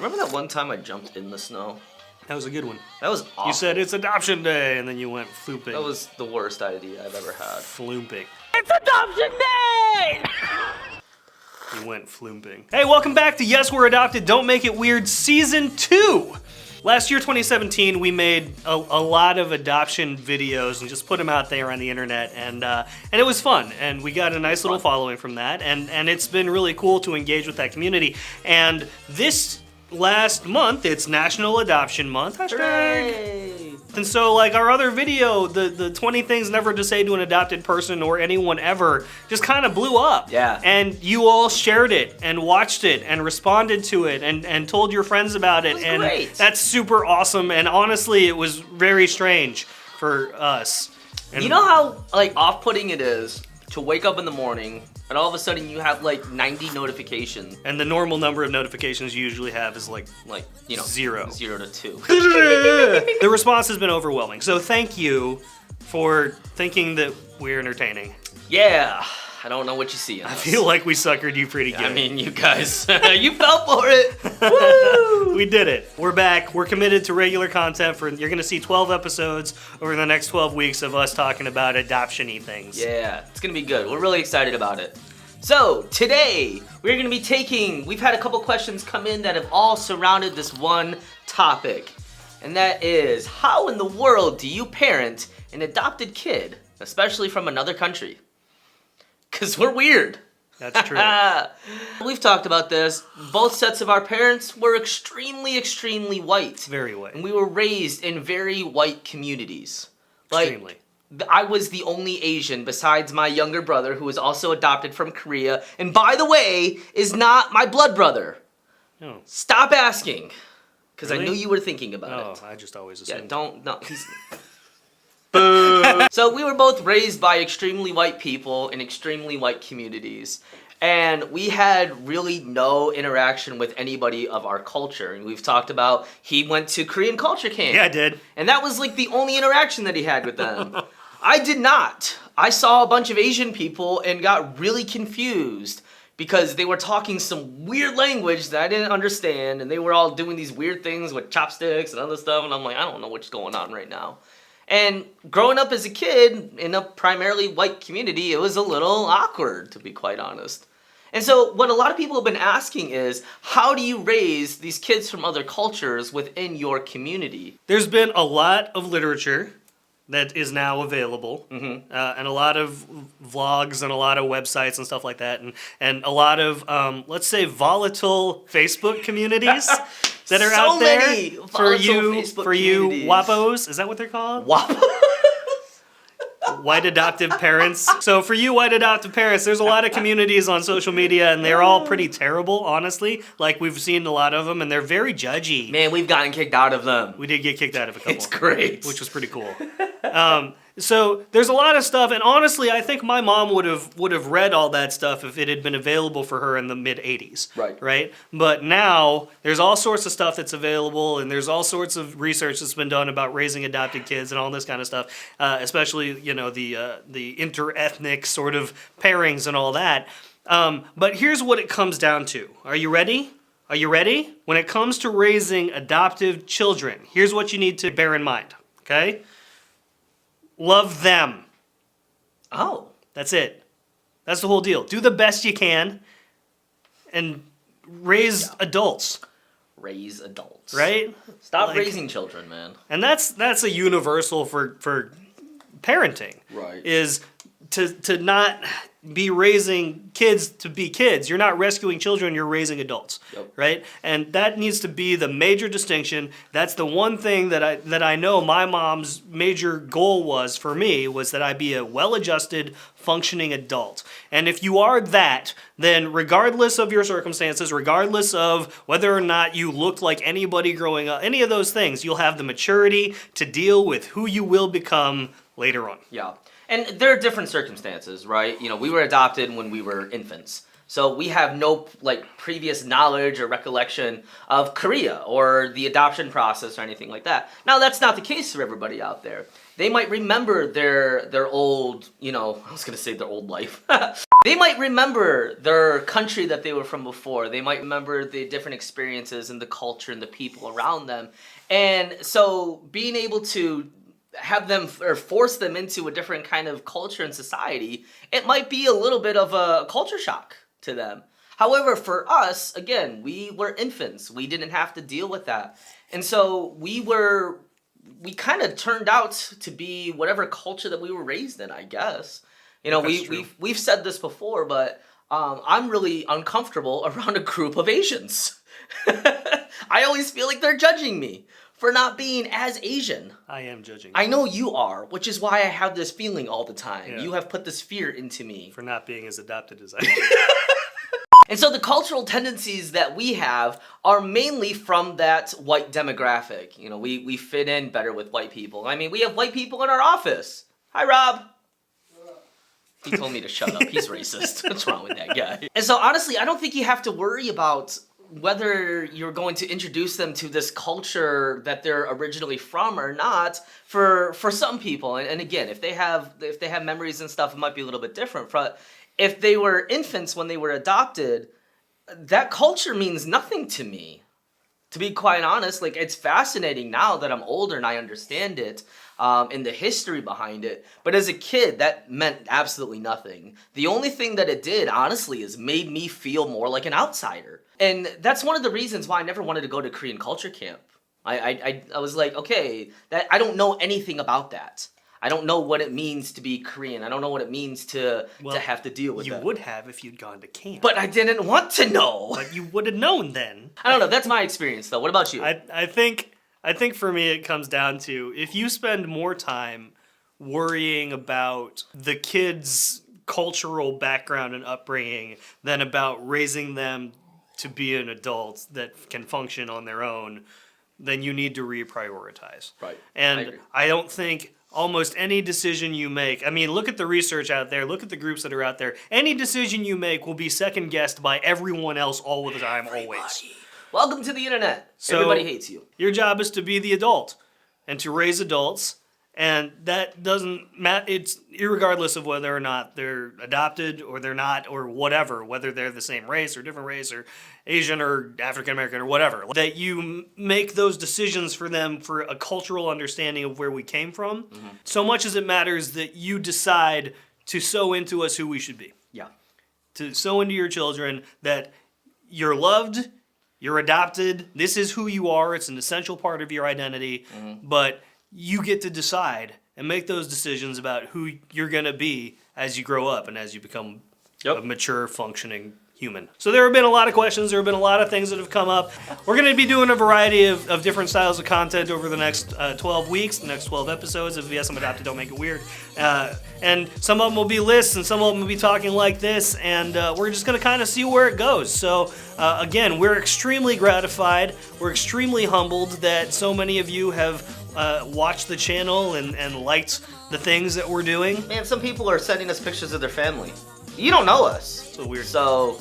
Remember that one time I jumped in the snow? That was a good one. That was awful. You said it's adoption day, and then you went flooping. That was the worst idea I've ever had. Flooping. It's adoption day! You went flooping. Hey, welcome back to Yes, We're Adopted, Don't Make It Weird Season 2! Last year, 2017, we made a lot of adoption videos and just put them out there on the internet, and it was fun, and we got a nice little following from that, and it's been really cool to engage with that community. And this last month, it's National Adoption Month. Hooray! And so, like our other video, the 20 things never to say to an adopted person or anyone ever just kind of blew up. Yeah. And you all shared it and watched it and responded to it and told your friends about it. And great. that's super awesome. And honestly, it was very strange for us. And You know how like off-putting it is to wake up in the morning and all of a sudden you have like 90 notifications. and the normal number of notifications you usually have is like Like, you know, 0. 0 to 2. The response has been overwhelming. So thank you for thinking that we're entertaining. Yeah, I don't know what you see in I us. feel like we suckered you pretty good. I mean, you guys, you fell for it. Woo! We did it. We're back. We're committed to regular content. You're gonna see 12 episodes over the next 12 weeks of us talking about adoption-y things. Yeah, it's gonna be good. We're really excited about it. So, today, we're gonna be we've had a couple questions come in that have all surrounded this one topic. And that is, how in the world do you parent an adopted kid, especially from another country? Because we're weird. That's true. We've talked about this. Both sets of our parents were extremely, extremely white. Very white. And we were raised in very white communities. Extremely. I was the only Asian besides my younger brother who was also adopted from Korea. And by the way, is not my blood brother. Oh. Stop asking. Because I Really? knew you were thinking about it. I just always Yeah, assumed. he's... Boo! So we were both raised by extremely white people in extremely white communities. And we had really no interaction with anybody of our culture. And we've talked about, he went to Korean culture camp. Yeah, I did. And that was like the only interaction that he had with them. I did not. I saw a bunch of Asian people and got really confused because they were talking some weird language that I didn't understand, and they were all doing these weird things with chopsticks and other stuff, and I'm like, I don't know what's going on right now. And growing up as a kid in a primarily white community, it was a little awkward, to be quite honest. And so what a lot of people have been asking is, how do you raise these kids from other cultures within your community? There's been a lot of literature that is now available, and a lot of vlogs and a lot of websites and stuff like that, and a lot of, let's say, volatile Facebook communities that are So out there many for you, volatile Facebook communities. WAPOs. Is that what they're called? Wow. White adoptive parents. So for you white adoptive parents, there's a lot of communities on social media, and they're all pretty terrible, honestly. Like, we've seen a lot of them, and they're very judgy. Man, we've gotten kicked out of them. We did get kicked out of a couple. It's great. Which was pretty cool. So there's a lot of stuff, and honestly, I think my mom would have read all that stuff if it had been available for her in the mid '80s. Right. Right. But now there's all sorts of stuff that's available, and there's all sorts of research that's been done about raising adopted kids and all this kind of stuff. Especially, you know, the interethnic sort of pairings and all that. But here's what it comes down to. Are you ready? Are you ready? When it comes to raising adoptive children, here's what you need to bear in mind. Okay. Love them. Oh. That's it. That's the whole deal. Do the best you can and raise adults, Raise adults. right? Stop Like- raising children, man. And that's a universal for parenting. Right. Is to not be raising kids to be kids. You're not rescuing children, you're raising adults. Yep. Right? And that needs to be the major distinction. That's the one thing that I know my mom's major goal was for me, was that I be a well-adjusted, functioning adult. And if you are that, then regardless of your circumstances, regardless of whether or not you looked like anybody growing up, any of those things, you'll have the maturity to deal with who you will become later on. Yeah. And there are different circumstances, right? You know, we were adopted when we were infants. So we have no like previous knowledge or recollection of Korea or the adoption process or anything like that. Now that's not the case for everybody out there. They might remember their old, you know, I was gonna say their old life. They might remember their country that they were from before. They might remember the different experiences and the culture and the people around them. And so being able to have them or force them into a different kind of culture and society, it might be a little bit of a culture shock to them. However, for us, again, we were infants. We didn't have to deal with that. And so we kind of turned out to be whatever culture that we were raised in, I guess. You know, we've said this before, but I'm really uncomfortable around a group of Asians. I always feel like they're judging me for not being as Asian. I am judging. I know you are, which is why I have this feeling all the time. Yeah. You have put this fear into me. For not being as adopted as I am. And so the cultural tendencies that we have are mainly from that white demographic. You know, we fit in better with white people. I mean, we have white people in our office. Hi, Rob. He told me to shut up. He's racist. What's wrong with that guy? And so honestly, I don't think you have to worry about whether you're going to introduce them to this culture that they're originally from or not. For some people, and again, if they have memories and stuff, it might be a little bit different. But if they were infants when they were adopted, that culture means nothing to me. To be quite honest, like, it's fascinating now that I'm older and I understand it, and the history behind it. But as a kid, that meant absolutely nothing. The only thing that it did, honestly, is made me feel more like an outsider. And that's one of the reasons why I never wanted to go to Korean culture camp. I was like, okay, I don't know anything about that. I don't know what it means to be Korean. I don't know what it means to have to deal with that. You would have if you'd gone to camp. But I didn't want to know. But you would have known then. I don't know. That's my experience, though. What about you? I think for me it comes down to, if you spend more time worrying about the kids' cultural background and upbringing than about raising them to be an adult that can function on their own, then you need to reprioritize. Right. And I don't think almost any decision you make, I mean, look at the research out there, look at the groups that are out there. Any decision you make will be second guessed by everyone else all the time, always. Welcome to the internet. So everybody hates you. Your job is to be the adult and to raise adults. And that doesn't matter. It's irregardless of whether or not they're adopted or they're not, or whatever, whether they're the same race or different race or Asian or African American or whatever. That you make those decisions for them for a cultural understanding of where we came from, so much as it matters that you decide to sow into us who we should be. Yeah. To sow into your children that you're loved, you're adopted, this is who you are, it's an essential part of your identity, but you get to decide and make those decisions about who you're going to be as you grow up and as you become a mature, functioning human. So there have been a lot of questions. There have been a lot of things that have come up. We're going to be doing a variety of different styles of content over the next 12 weeks, the next 12 episodes of Yes, I'm Adopted, Don't Make It Weird. And some of them will be lists and some of them will be talking like this. And we're just going to kind of see where it goes. So again, we're extremely gratified. We're extremely humbled that so many of you have watched the channel and liked the things that we're doing. Man, some people are sending us pictures of their family. You don't know us. So weird. So,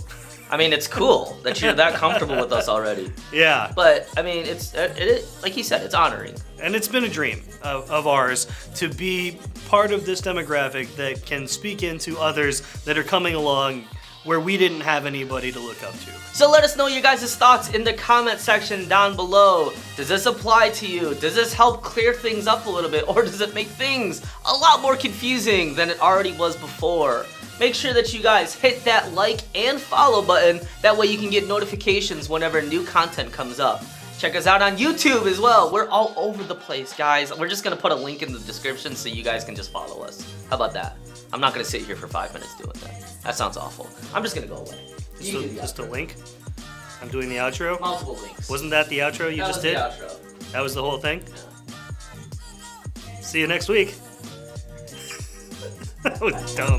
I mean, it's cool that you're that comfortable with us already. Yeah. But, I mean, it like he said, it's honoring. And it's been a dream of ours to be part of this demographic that can speak into others that are coming along where we didn't have anybody to look up to. So let us know your guys' thoughts in the comment section down below. Does this apply to you? Does this help clear things up a little bit? Or does it make things a lot more confusing than it already was before? Make sure that you guys hit that like and follow button. That way you can get notifications whenever new content comes up. Check us out on YouTube as well. We're all over the place, guys. We're just gonna put a link in the description so you guys can just follow us. How about that? I'm not gonna sit here for 5 minutes doing that. That sounds awful. I'm just gonna go away. Just a link? I'm doing the outro? Multiple links. Wasn't that the outro you just did? That was the outro. That was the whole thing? Yeah. See you next week. That was dumb.